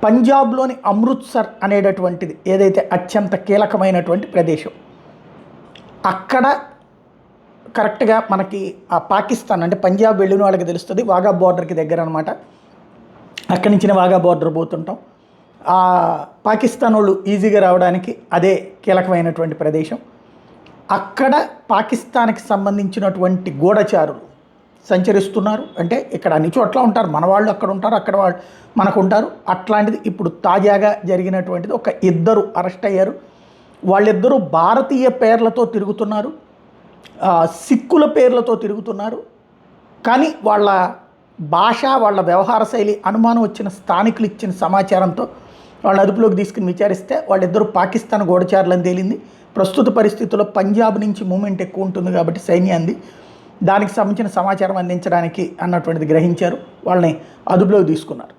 పంజాబ్లోని అమృత్సర్ అనేటటువంటిది ఏదైతే అత్యంత కీలకమైనటువంటి ప్రదేశం, అక్కడ కరెక్ట్గా మనకి ఆ పాకిస్తాన్ అంటే పంజాబ్ వెళ్ళిన వాళ్ళకి తెలుస్తుంది, వాఘా బోర్డర్కి దగ్గర అనమాట. అక్కడి నుంచి వాఘా బోర్డర్ పోతుంటాం. ఆ పాకిస్తాన్ వాళ్ళు ఈజీగా రావడానికి అదే కీలకమైనటువంటి ప్రదేశం. అక్కడ పాకిస్తాన్కి సంబంధించినటువంటి గూఢచారులు సంచరిస్తున్నారు. అంటే ఇక్కడ అన్ని చోట్ల ఉంటారు, మన వాళ్ళు అక్కడ ఉంటారు, అక్కడ వాళ్ళు మనకు ఉంటారు. అట్లాంటిది ఇప్పుడు తాజాగా జరిగినటువంటిది, ఒక ఇద్దరు అరెస్ట్ అయ్యారు. వాళ్ళిద్దరూ భారతీయ పేర్లతో తిరుగుతున్నారు, సిక్కుల పేర్లతో తిరుగుతున్నారు. కానీ వాళ్ళ భాష, వాళ్ళ వ్యవహార శైలి అనుమానం వచ్చిన స్థానికులు ఇచ్చిన సమాచారంతో వాళ్ళని అదుపులోకి తీసుకుని విచారిస్తే వాళ్ళిద్దరూ పాకిస్తాన్ గూఢచారులని తేలింది. ప్రస్తుత పరిస్థితుల్లో పంజాబ్ నుంచి మూమెంట్ ఎక్కువ ఉంటుంది కాబట్టి సైన్యాన్ని దానికి సంబంధించిన సమాచారం అందించడానికి అన్నటువంటిది గ్రహించారు. వాళ్ళని అదుపులోకి తీసుకున్నారు.